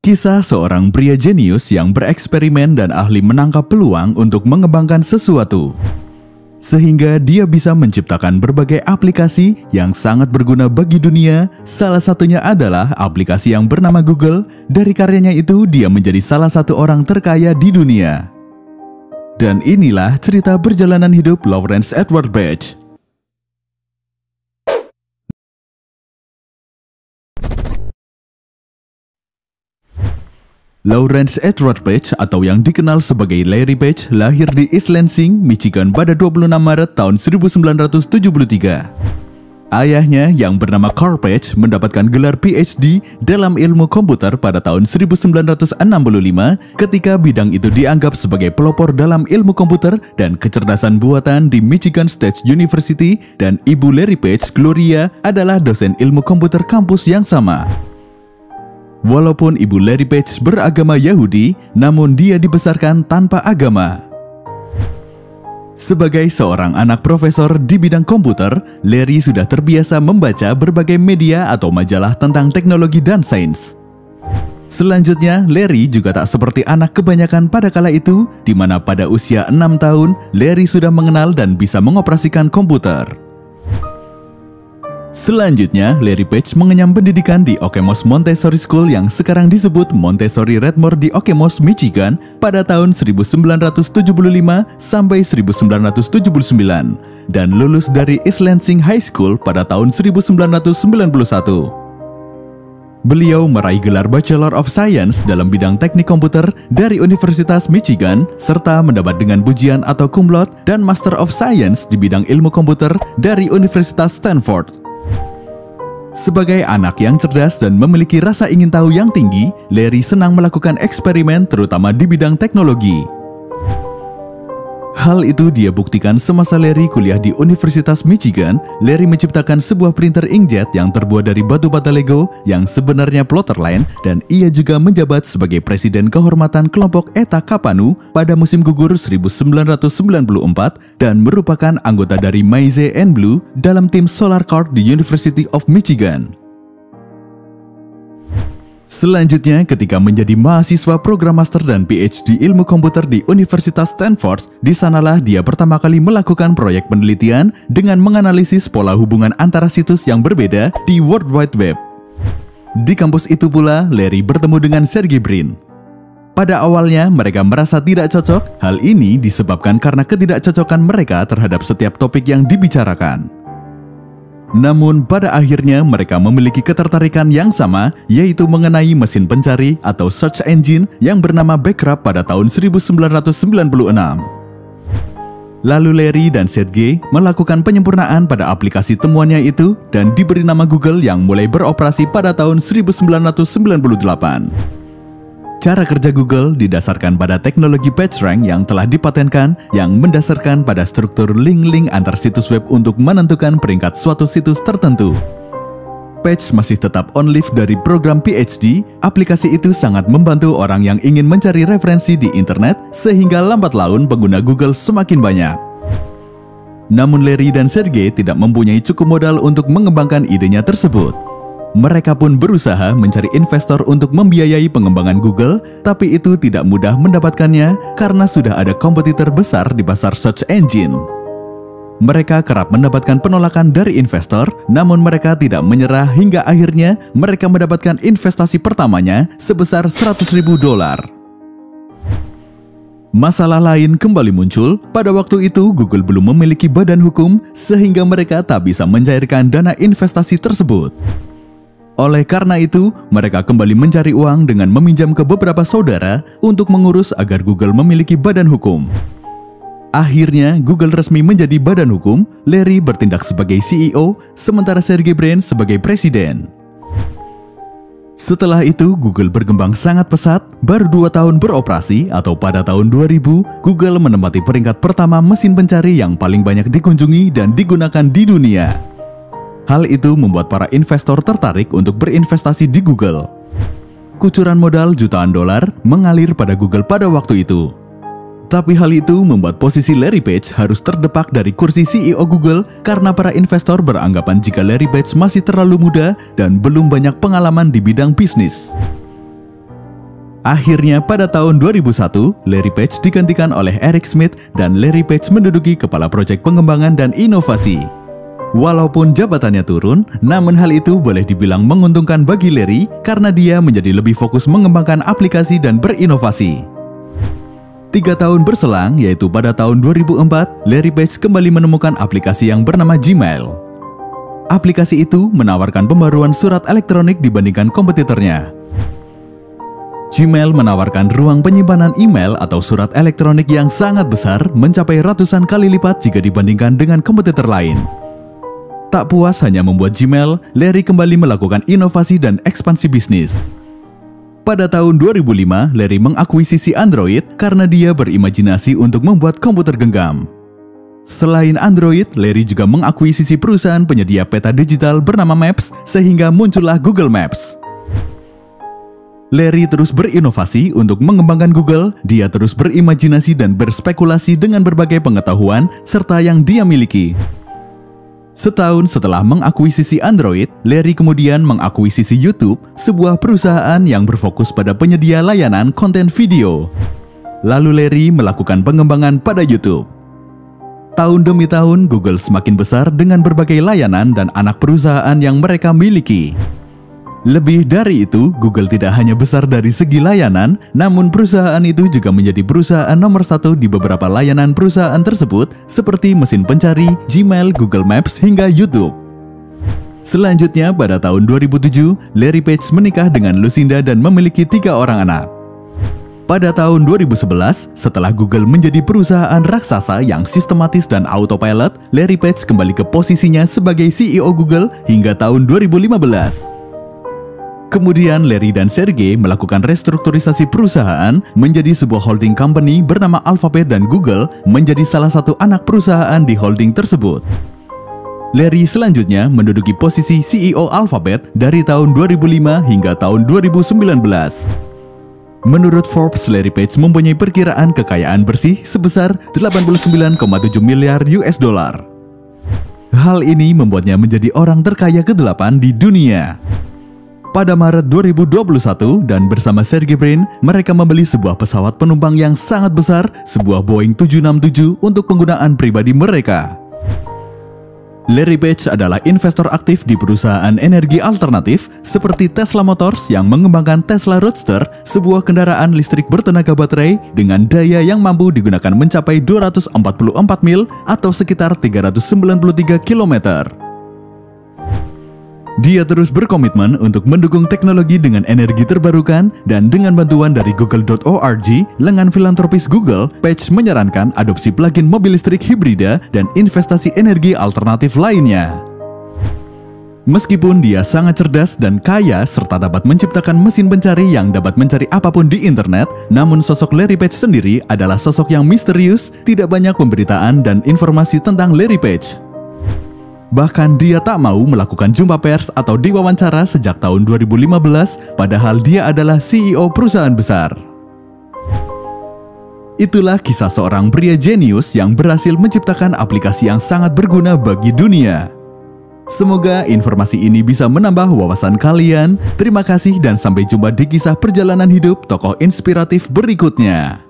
Kisah seorang pria jenius yang bereksperimen dan ahli menangkap peluang untuk mengembangkan sesuatu. Sehingga dia bisa menciptakan berbagai aplikasi yang sangat berguna bagi dunia. Salah satunya adalah aplikasi yang bernama Google. Dari karyanya itu, dia menjadi salah satu orang terkaya di dunia. Dan inilah cerita perjalanan hidup Lawrence Edward Page. Lawrence Edward Page atau yang dikenal sebagai Larry Page lahir di East Lansing, Michigan pada 26 Maret tahun 1973. Ayahnya yang bernama Carl Page mendapatkan gelar PhD dalam ilmu komputer pada tahun 1965 ketika bidang itu dianggap sebagai pelopor dalam ilmu komputer dan kecerdasan buatan di Michigan State University, dan ibu Larry Page, Gloria, adalah dosen ilmu komputer kampus yang sama. Walaupun ibu Larry Page beragama Yahudi, namun dia dibesarkan tanpa agama. Sebagai seorang anak profesor di bidang komputer, Larry sudah terbiasa membaca berbagai media atau majalah tentang teknologi dan sains. Selanjutnya, Larry juga tak seperti anak kebanyakan pada kala itu, di mana pada usia 6 tahun, Larry sudah mengenal dan bisa mengoperasikan komputer. Selanjutnya, Larry Page mengenyam pendidikan di Okemos Montessori School yang sekarang disebut Montessori Redmore di Okemos, Michigan pada tahun 1975 sampai 1979 dan lulus dari East Lansing High School pada tahun 1991. Beliau meraih gelar Bachelor of Science dalam bidang teknik komputer dari Universitas Michigan serta mendapat dengan pujian atau cum laude dan Master of Science di bidang ilmu komputer dari Universitas Stanford. Sebagai anak yang cerdas dan memiliki rasa ingin tahu yang tinggi, Larry senang melakukan eksperimen terutama di bidang teknologi. Hal itu dia buktikan semasa Larry kuliah di Universitas Michigan. Larry menciptakan sebuah printer inkjet yang terbuat dari batu bata Lego yang sebenarnya plotter line, dan ia juga menjabat sebagai presiden kehormatan kelompok Eta Kappa Nu pada musim gugur 1994 dan merupakan anggota dari Maize and Blue dalam tim Solar Card di University of Michigan. Selanjutnya, ketika menjadi mahasiswa program master dan PhD ilmu komputer di Universitas Stanford, di sanalah dia pertama kali melakukan proyek penelitian dengan menganalisis pola hubungan antara situs yang berbeda di World Wide Web. Di kampus itu pula, Larry bertemu dengan Sergey Brin. Pada awalnya, mereka merasa tidak cocok. Hal ini disebabkan karena ketidakcocokan mereka terhadap setiap topik yang dibicarakan. Namun pada akhirnya mereka memiliki ketertarikan yang sama, yaitu mengenai mesin pencari atau search engine yang bernama Backrub pada tahun 1996. Lalu Larry dan Sergey melakukan penyempurnaan pada aplikasi temuannya itu dan diberi nama Google yang mulai beroperasi pada tahun 1998. Cara kerja Google didasarkan pada teknologi PageRank yang telah dipatenkan yang mendasarkan pada struktur link-link antar situs web untuk menentukan peringkat suatu situs tertentu. Page masih tetap on-leave dari program PhD. Aplikasi itu sangat membantu orang yang ingin mencari referensi di internet sehingga lambat laun pengguna Google semakin banyak. Namun Larry dan Sergey tidak mempunyai cukup modal untuk mengembangkan idenya tersebut. Mereka pun berusaha mencari investor untuk membiayai pengembangan Google, tapi itu tidak mudah mendapatkannya karena sudah ada kompetitor besar di pasar search engine. Mereka kerap mendapatkan penolakan dari investor, namun mereka tidak menyerah hingga akhirnya mereka mendapatkan investasi pertamanya sebesar $100.000. Masalah lain kembali muncul. Pada waktu itu, Google belum memiliki badan hukum sehingga mereka tak bisa mencairkan dana investasi tersebut. Oleh karena itu, mereka kembali mencari uang dengan meminjam ke beberapa saudara untuk mengurus agar Google memiliki badan hukum. Akhirnya, Google resmi menjadi badan hukum. Larry bertindak sebagai CEO, sementara Sergey Brin sebagai presiden. Setelah itu, Google berkembang sangat pesat. Baru 2 tahun beroperasi atau pada tahun 2000, Google menempati peringkat pertama mesin pencari yang paling banyak dikunjungi dan digunakan di dunia. Hal itu membuat para investor tertarik untuk berinvestasi di Google. Kucuran modal jutaan dolar mengalir pada Google pada waktu itu. Tapi hal itu membuat posisi Larry Page harus terdepak dari kursi CEO Google karena para investor beranggapan jika Larry Page masih terlalu muda dan belum banyak pengalaman di bidang bisnis. Akhirnya pada tahun 2001, Larry Page digantikan oleh Eric Schmidt dan Larry Page menduduki kepala proyek pengembangan dan inovasi. Walaupun jabatannya turun, namun hal itu boleh dibilang menguntungkan bagi Larry karena dia menjadi lebih fokus mengembangkan aplikasi dan berinovasi. 3 tahun berselang, yaitu pada tahun 2004, Larry Page kembali menemukan aplikasi yang bernama Gmail. Aplikasi itu menawarkan pembaruan surat elektronik dibandingkan kompetitornya. Gmail menawarkan ruang penyimpanan email atau surat elektronik yang sangat besar, mencapai ratusan kali lipat jika dibandingkan dengan kompetitor lain. Tak puas hanya membuat Gmail, Larry kembali melakukan inovasi dan ekspansi bisnis. Pada tahun 2005, Larry mengakuisisi Android karena dia berimajinasi untuk membuat komputer genggam. Selain Android, Larry juga mengakuisisi perusahaan penyedia peta digital bernama Maps sehingga muncullah Google Maps. Larry terus berinovasi untuk mengembangkan Google, dia terus berimajinasi dan berspekulasi dengan berbagai pengetahuan serta yang dia miliki. Setahun setelah mengakuisisi Android, Larry kemudian mengakuisisi YouTube, sebuah perusahaan yang berfokus pada penyedia layanan konten video. Lalu Larry melakukan pengembangan pada YouTube. Tahun demi tahun, Google semakin besar dengan berbagai layanan dan anak perusahaan yang mereka miliki. Lebih dari itu, Google tidak hanya besar dari segi layanan, namun perusahaan itu juga menjadi perusahaan nomor 1 di beberapa layanan perusahaan tersebut, seperti mesin pencari, Gmail, Google Maps, hingga YouTube. Selanjutnya, pada tahun 2007, Larry Page menikah dengan Lucinda dan memiliki 3 orang anak. Pada tahun 2011, setelah Google menjadi perusahaan raksasa yang sistematis dan autopilot, Larry Page kembali ke posisinya sebagai CEO Google hingga tahun 2015. Kemudian Larry dan Sergey melakukan restrukturisasi perusahaan menjadi sebuah holding company bernama Alphabet dan Google menjadi salah satu anak perusahaan di holding tersebut. Larry selanjutnya menduduki posisi CEO Alphabet dari tahun 2005 hingga tahun 2019. Menurut Forbes, Larry Page mempunyai perkiraan kekayaan bersih sebesar 89,7 miliar US dollar. Hal ini membuatnya menjadi orang terkaya ke-8 di dunia. Pada Maret 2021 dan bersama Sergey Brin, mereka membeli sebuah pesawat penumpang yang sangat besar, sebuah Boeing 767 untuk penggunaan pribadi mereka. Larry Page adalah investor aktif di perusahaan energi alternatif seperti Tesla Motors yang mengembangkan Tesla Roadster, sebuah kendaraan listrik bertenaga baterai dengan daya yang mampu digunakan mencapai 244 mil atau sekitar 393 km. Dia terus berkomitmen untuk mendukung teknologi dengan energi terbarukan dan dengan bantuan dari Google.org, lengan filantropis Google, Page menyarankan adopsi plug-in mobil listrik hibrida dan investasi energi alternatif lainnya. Meskipun dia sangat cerdas dan kaya serta dapat menciptakan mesin pencari yang dapat mencari apapun di internet, namun sosok Larry Page sendiri adalah sosok yang misterius, tidak banyak pemberitaan dan informasi tentang Larry Page. Bahkan dia tak mau melakukan jumpa pers atau diwawancara sejak tahun 2015, padahal dia adalah CEO perusahaan besar. Itulah kisah seorang pria jenius yang berhasil menciptakan aplikasi yang sangat berguna bagi dunia. Semoga informasi ini bisa menambah wawasan kalian. Terima kasih dan sampai jumpa di kisah perjalanan hidup tokoh inspiratif berikutnya.